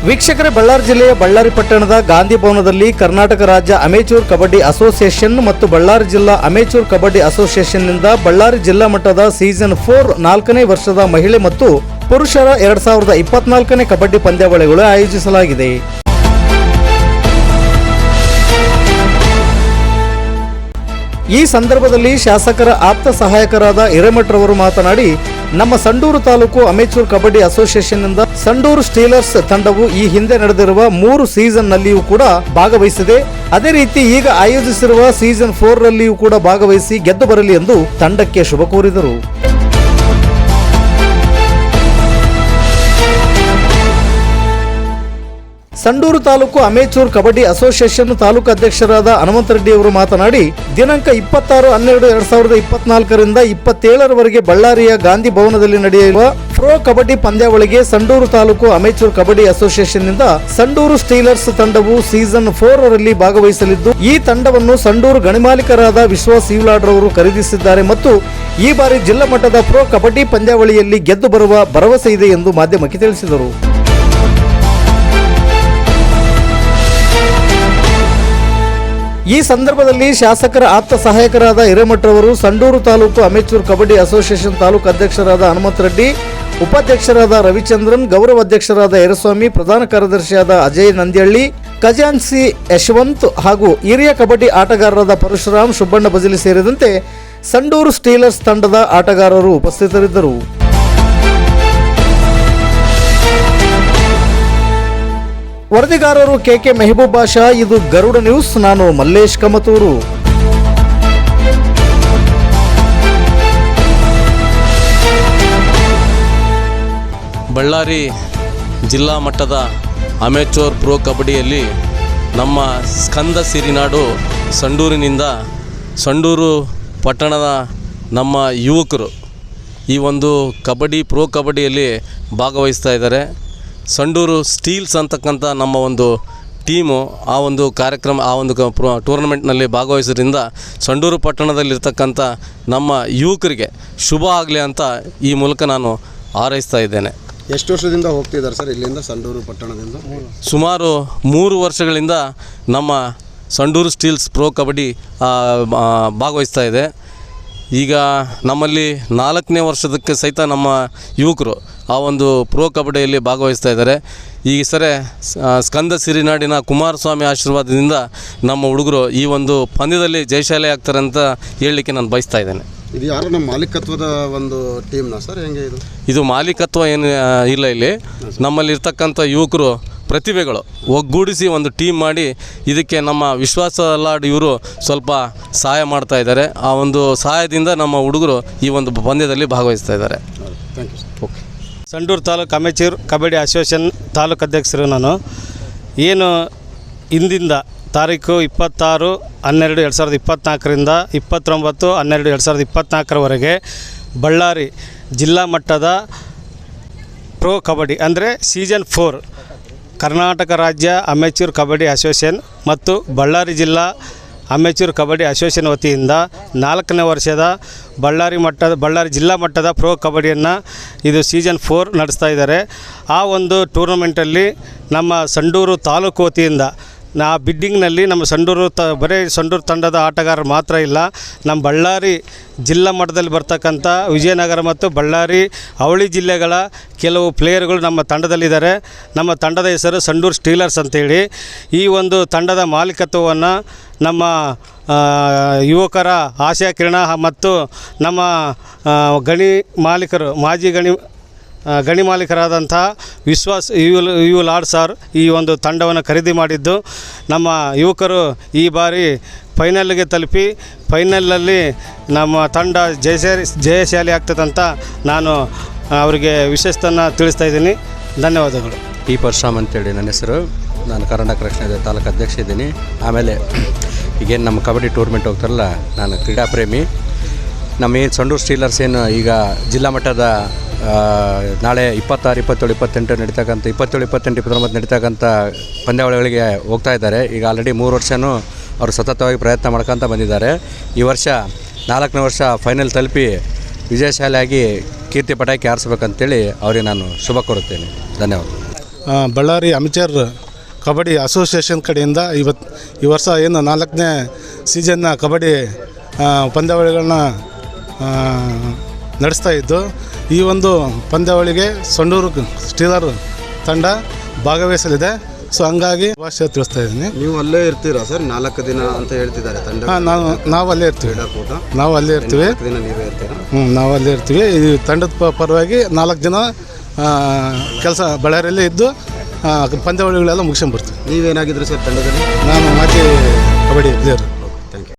ವೀಕ್ಷಕರೇ, ಬಳ್ಳಾರಿ ಜಿಲ್ಲೆಯ ಬಳ್ಳಾರಿ ಪಟ್ಟಣದ ಗಾಂಧಿ ಭವನದಲ್ಲಿ ಕರ್ನಾಟಕ ರಾಜ್ಯ ಅಮೇಚೂರ್ ಕಬಡ್ಡಿ ಅಸೋಸಿಯೇಷನ್ ಮತ್ತು ಬಳ್ಳಾರಿ ಜಿಲ್ಲಾ ಅಮೇಚೂರ್ ಕಬಡ್ಡಿ ಅಸೋಸಿಯೇಷನ್ನಿಂದ ಬಳ್ಳಾರಿ ಜಿಲ್ಲಾ ಮಟ್ಟದ ಸೀಸನ್ 4 4ನೇ ವರ್ಷದ ಮಹಿಳೆ ಮತ್ತು ಪುರುಷರ 2024ನೇ ಕಬಡ್ಡಿ ಪಂದ್ಯಾವಳಿಗಳು ಆಯೋಜಿಸಲಾಗಿದೆ. ಈ ಸಂದರ್ಭದಲ್ಲಿ ಶಾಸಕರ ಆಪ್ತ ಸಹಾಯಕರಾದ ಹಿರೇಮಠರವರು ಮಾತನಾಡಿ, ನಮ್ಮ ಸಂಡೂರು ತಾಲೂಕು ಅಮೇಚೂರ್ ಕಬಡ್ಡಿ ಅಸೋಸಿಯೇಷನ್ನಿಂದ ಸಂಡೂರು ಸ್ಟೀಲರ್ಸ್ ತಂಡವು ಈ ಹಿಂದೆ ನಡೆದಿರುವ 3 ಸೀಸನ್ನಲ್ಲಿಯೂ ಕೂಡ ಭಾಗವಹಿಸಿದೆ. ಅದೇ ರೀತಿ ಈಗ ಆಯೋಜಿಸಿರುವ ಸೀಸನ್ 4 ರಲ್ಲಿಯೂ ಕೂಡ ಭಾಗವಹಿಸಿ ಗೆದ್ದು ಬರಲಿ ಎಂದು ತಂಡಕ್ಕೆ ಶುಭ ಕೋರಿದರು. ಸಂಡೂರು ತಾಲೂಕು ಅಮೇಚೂರ್ ಕಬಡ್ಡಿ ಅಸೋಸಿಯೇಷನ್ ತಾಲೂಕು ಅಧ್ಯಕ್ಷರಾದ ಹನುಮಂತರೆಡ್ಡಿ ಅವರು ಮಾತನಾಡಿ, ದಿನಾಂಕ 26/12/2024 ರಿಂದ 27ರವರೆಗೆ ಬಳ್ಳಾರಿಯ ಗಾಂಧಿ ಭವನದಲ್ಲಿ ನಡೆಯುವ ಪ್ರೊ ಕಬಡ್ಡಿ ಪಂದ್ಯಾವಳಿಗೆ ಸಂಡೂರು ತಾಲೂಕು ಅಮೇಚೂರ್ ಕಬಡ್ಡಿ ಅಸೋಸಿಯೇಷನ್ನಿಂದ ಸಂಡೂರು ಸ್ಟೀಲರ್ಸ್ ತಂಡವು ಸೀಸನ್ 4 ರಲ್ಲಿ ಭಾಗವಹಿಸಲಿದ್ದು, ಈ ತಂಡವನ್ನು ಸಂಡೂರು ಗಣಿಮಾಲೀಕರಾದ ವಿಶ್ವಾಸ್ ಈವ್ಲಾಡ್ರವರು ಖರೀದಿಸಿದ್ದಾರೆ ಮತ್ತು ಈ ಬಾರಿ ಜಿಲ್ಲಾ ಮಟ್ಟದ ಪ್ರೊ ಕಬಡ್ಡಿ ಪಂದ್ಯಾವಳಿಯಲ್ಲಿ ಗೆದ್ದು ಬರುವ ಭರವಸೆ ಇದೆ ಎಂದು ಮಾಧ್ಯಮಕ್ಕೆ ತಿಳಿಸಿದರು. ಈ ಸಂದರ್ಭದಲ್ಲಿ ಶಾಸಕರ ಆಪ್ತ ಸಹಾಯಕರಾದ ಹಿರೇಮಠರವರು, ಸಂಡೂರು ತಾಲೂಕು ಅಮೇಚೂರ್ ಕಬಡ್ಡಿ ಅಸೋಸಿಯೇಷನ್ ತಾಲೂಕು ಅಧ್ಯಕ್ಷರಾದ ಹನುಮಂತರೆಡ್ಡಿ, ಉಪಾಧ್ಯಕ್ಷರಾದ ರವಿಚಂದ್ರನ್, ಗೌರವ ಅಧ್ಯಕ್ಷರಾದ ಯರಸ್ವಾಮಿ, ಪ್ರಧಾನ ಕಾರ್ಯದರ್ಶಿಯಾದ ಅಜಯ್ ನಂದಿಹಳ್ಳಿ, ಖಜಾನ್ಸಿ ಯಶವಂತ್ ಹಾಗೂ ಹಿರಿಯ ಕಬಡ್ಡಿ ಆಟಗಾರರಾದ ಪರಶುರಾಮ್, ಸುಬ್ಬಣ್ಣ ಬಜಲಿ ಸೇರಿದಂತೆ ಸಂಡೂರು ಸ್ಟೀಲರ್ಸ್ ತಂಡದ ಆಟಗಾರರು ಉಪಸ್ಥಿತರಿದ್ದರು. ವರದಿಗಾರರು ಕೆಕೆ ಮೆಹಬೂಬ್ ಬಾಷಾ. ಇದು ಗರುಡ ನ್ಯೂಸ್. ನಾನು ಮಲ್ಲೇಶ್ ಕಮತೂರು. ಬಳ್ಳಾರಿ ಜಿಲ್ಲಾ ಮಟ್ಟದ ಅಮೇಚೂರ್ ಪ್ರೊ ಕಬಡ್ಡಿಯಲ್ಲಿ ನಮ್ಮ ಸ್ಕಂದ ಸಿರಿನಾಡು ಸಂಡೂರಿನಿಂದ ಸಂಡೂರು ಪಟ್ಟಣದ ನಮ್ಮ ಯುವಕರು ಈ ಒಂದು ಕಬಡ್ಡಿ ಪ್ರೊ ಕಬಡ್ಡಿಯಲ್ಲಿ ಭಾಗವಹಿಸ್ತಾ ಇದ್ದಾರೆ. ಸಂಡೂರು ಸ್ಟೀಲ್ಸ್ ಅಂತಕ್ಕಂಥ ನಮ್ಮ ಒಂದು ಟೀಮು ಆ ಒಂದು ಕಾರ್ಯಕ್ರಮ ಆ ಒಂದು ಟೂರ್ನಮೆಂಟ್ನಲ್ಲಿ ಭಾಗವಹಿಸೋದ್ರಿಂದ ಸಂಡೂರು ಪಟ್ಟಣದಲ್ಲಿರ್ತಕ್ಕಂಥ ನಮ್ಮ ಯುವಕರಿಗೆ ಶುಭ ಆಗಲಿ ಅಂತ ಈ ಮೂಲಕ ನಾನು ಹಾರೈಸ್ತಾ ಇದ್ದೇನೆ. ಎಷ್ಟು ವರ್ಷದಿಂದ ಹೋಗ್ತಿದ್ದಾರೆ ಸರ್ ಇಲ್ಲಿಂದ ಸಂಡೂರು ಪಟ್ಟಣದಿಂದ? ಸುಮಾರು 3 ವರ್ಷಗಳಿಂದ ನಮ್ಮ ಸಂಡೂರು ಸ್ಟೀಲ್ಸ್ ಪ್ರೊ ಕಬಡ್ಡಿ ಭಾಗವಹಿಸ್ತಾ ಇದೆ. ಈಗ ನಮ್ಮಲ್ಲಿ 4ನೇ ವರ್ಷದಕ್ಕೆ ಸಹಿತ ನಮ್ಮ ಯುವಕರು ಆ ಒಂದು ಪ್ರೊ ಕಬಡ್ಡಿಯಲ್ಲಿ ಭಾಗವಹಿಸ್ತಾ ಇದ್ದಾರೆ. ಈ ಸರಿ ಸ್ಕಂದ ಸಿರಿನಾಡಿನ ಕುಮಾರಸ್ವಾಮಿ ಆಶೀರ್ವಾದದಿಂದ ನಮ್ಮ ಹುಡುಗರು ಈ ಒಂದು ಪಂದ್ಯದಲ್ಲಿ ಜಯಶಾಲಿ ಆಗ್ತಾರೆ ಅಂತ ಹೇಳಲಿಕ್ಕೆ ನಾನು ಬಯಸ್ತಾ ಇದ್ದೇನೆ. ಇದು ಯಾರು ನಮ್ಮ ಮಾಲೀಕತ್ವದ ಒಂದು ಟೀಮ್ನ ಸರ್? ಹೆಂಗೆ ಇದು ಮಾಲೀಕತ್ವ ಏನು ಇಲ್ಲ. ಇಲ್ಲಿ ನಮ್ಮಲ್ಲಿ ಇರ್ತಕ್ಕಂಥ ಯುವಕರು ಪ್ರತಿಭೆಗಳು ಒಗ್ಗೂಡಿಸಿ ಒಂದು ಟೀಮ್ ಮಾಡಿ ಇದಕ್ಕೆ ನಮ್ಮ ವಿಶ್ವಾಸ ಲಾಡ್ ಇವರು ಸ್ವಲ್ಪ ಸಹಾಯ ಮಾಡ್ತಾ ಇದ್ದಾರೆ. ಆ ಒಂದು ಸಹಾಯದಿಂದ ನಮ್ಮ ಹುಡುಗರು ಈ ಒಂದು ಪಂದ್ಯದಲ್ಲಿ ಭಾಗವಹಿಸ್ತಾ ಇದ್ದಾರೆ. Thank you sir. Okay. Sandur taluk amateur kabaddi association taluk ಅಧ್ಯಕ್ಷರು ನಾನು. ಏನು ಇಂದಿಂದ ತಾರೀಕು 26/12/2024 ರಿಂದ 29/12/2024 ಬಳ್ಳಾರಿ ಜಿಲ್ಲಾ ಮಟ್ಟದ ಪ್ರೊ ಕಬಡ್ಡಿ ಅಂದರೆ ಸೀಸನ್ 4 ಕರ್ನಾಟಕ ರಾಜ್ಯ ಅಮೇಚೂರ್ ಕಬಡ್ಡಿ ಅಸೋಸಿಯೇಷನ್ ಮತ್ತು ಬಳ್ಳಾರಿ ಜಿಲ್ಲಾ ಅಮೇಚೂರ್ ಕಬಡ್ಡಿ ಅಸೋಸಿಯೇಷನ್ ವತಿಯಿಂದ 4ನೇ ವರ್ಷದ ಬಳ್ಳಾರಿ ಜಿಲ್ಲಾ ಮಟ್ಟದ ಪ್ರೊ ಕಬಡ್ಡಿಯನ್ನು ಇದು ಸೀಸನ್ 4 ನಡೆಸ್ತಾ ಇದ್ದಾರೆ. ಆ ಒಂದು ಟೂರ್ನಮೆಂಟಲ್ಲಿ ನಮ್ಮ ಸಂಡೂರು ತಾಲೂಕು ವತಿಯಿಂದ ಬಿಡ್ಡಿಂಗ್ನಲ್ಲಿ ನಮ್ಮ ಸಂಡೂರು ಬರೀ ಸಂಡೂರು ತಂಡದ ಆಟಗಾರರು ಮಾತ್ರ ಇಲ್ಲ, ನಮ್ಮ ಬಳ್ಳಾರಿ ಜಿಲ್ಲಾ ಮಟ್ಟದಲ್ಲಿ ಬರ್ತಕ್ಕಂಥ ವಿಜಯನಗರ ಮತ್ತು ಬಳ್ಳಾರಿ ಅವಳಿ ಜಿಲ್ಲೆಗಳ ಕೆಲವು ಪ್ಲೇಯರ್ಗಳು ನಮ್ಮ ತಂಡದಲ್ಲಿದ್ದಾರೆ. ನಮ್ಮ ತಂಡದ ಹೆಸರು ಸಂಡೂರು ಸ್ಟೀಲರ್ಸ್ ಅಂತೇಳಿ. ಈ ಒಂದು ತಂಡದ ಮಾಲೀಕತ್ವವನ್ನು ನಮ್ಮ ಯುವಕರ ಆಶಯ ಕಿರಣ ಮತ್ತು ನಮ್ಮ ಗಣಿ ಮಾಲೀಕರು ಮಾಜಿ ಗಣಿ ಮಾಲೀಕರಾದಂಥ ವಿಶ್ವಾಸ್ ಯು ಲಾಡ್ ಸರ್ ಈ ಒಂದು ತಂಡವನ್ನು ಖರೀದಿ ಮಾಡಿದ್ದು. ನಮ್ಮ ಯುವಕರು ಈ ಬಾರಿ ಫೈನಲ್ಗೆ ತಲುಪಿ ಫೈನಲಲ್ಲಿ ನಮ್ಮ ತಂಡ ಜಯಶಾಲಿ ಆಗ್ತದಂತ ನಾನು ಅವರಿಗೆ ವಿಶೇಷತನ ತಿಳಿಸ್ತಾ ಇದ್ದೀನಿ. ಧನ್ಯವಾದಗಳು. ಟಿ ಪರಶುರಾಮ್ ಅಂತೇಳಿ ನನ್ನ ಹೆಸರು. ನಾನು ಕರ್ನಾಟಕ ರಕ್ಷಣಾ ತಾಲೂಕು ಅಧ್ಯಕ್ಷ ಇದ್ದೀನಿ. ಆಮೇಲೆ ಈಗೇನು ನಮ್ಮ ಕಬಡ್ಡಿ ಟೂರ್ನಮೆಂಟ್ ಹೋಗ್ತಾರಲ್ಲ, ನಾನು ಕ್ರೀಡಾ ಪ್ರೇಮಿ. ನಮ್ಮ ಏನು ಸಂಡೂರು ಸ್ಟೀಲರ್ಸ್ ಏನು ಈಗ ಜಿಲ್ಲಾ ಮಟ್ಟದ ನಾಳೆ 26, 27, 28 ನಡೀತಕ್ಕಂಥ 27, 28, 29 ನಡೀತಕ್ಕಂಥ ಪಂದ್ಯಾವಳಿಗಳಿಗೆ ಹೋಗ್ತಾ ಇದ್ದಾರೆ. ಈಗ ಆಲ್ರೆಡಿ 3 ವರ್ಷವೂ ಅವರು ಸತತವಾಗಿ ಪ್ರಯತ್ನ ಮಾಡ್ಕೊತ ಬಂದಿದ್ದಾರೆ. ಈ ವರ್ಷ 4ನೇ ವರ್ಷ ಫೈನಲ್ ತಲುಪಿ ವಿಜಯಶಾಲಿಯಾಗಿ ಕೀರ್ತಿ ಪಟಾಕಿ ಹಾರಿಸ್ಬೇಕಂತೇಳಿ ಅವರಿಗೆ ನಾನು ಶುಭ ಕೋರುತ್ತೇನೆ. ಧನ್ಯವಾದ. ಬಳ್ಳಾರಿ ಅಮೆಚೂರ್ ಕಬಡ್ಡಿ ಅಸೋಸಿಯೇಷನ್ ಕಡೆಯಿಂದ ಈ ವರ್ಷ ಏನು 4ನೇ ಸೀಸನ್ನ ಕಬಡ್ಡಿ ಪಂದ್ಯಾವಳಿಗಳನ್ನ ನಡೆಸ್ತಾ ಇದ್ದು, ಈ ಒಂದು ಪಂದ್ಯಾವಳಿಗೆ ಸಂಡೂರು ಸ್ಟೀಲರ್ ತಂಡ ಭಾಗವಹಿಸಲಿದೆ. ಸೊ ಹಂಗಾಗಿ ಭಾಷೆ ತಿಳಿಸ್ತಾ ಇದ್ದೀನಿ. ನೀವು ಅಲ್ಲೇ ಇರ್ತೀರಾ ಸರ್? 4 ದಿನ ಅಂತ ಹೇಳ್ತಿದ್ದಾರೆ ತಂಡ. ನಾವು ಅಲ್ಲೇ ಇರ್ತೀವಿ. ಕ್ರೀಡಾಕೂಟ ನಾವು ಅಲ್ಲೇ ಇರ್ತೀವಿ. 4 ದಿನ ನೀವೇ ಇರ್ತೀರಾ? ನಾವು ಅಲ್ಲೇ ಇರ್ತೀವಿ. ಈ ತಂಡದ ಪರವಾಗಿ 4 ದಿನ ಕೆಲಸ ಬಳ್ಳಾರಿಯಲ್ಲೇ ಇದ್ದು ಪಂದ್ಯಾವಳಿಗಳೆಲ್ಲ ಮುಗಿಸ್ಕೊಂಡ್ಬರ್ತೀವಿ. ನೀವೇನಾಗಿದ್ರಿ ಸರ್ ತಂಡದಲ್ಲಿ? ನಾನು ಮಾಜಿ ಕಬಡ್ಡಿ ಪ್ಲೇಯರ್.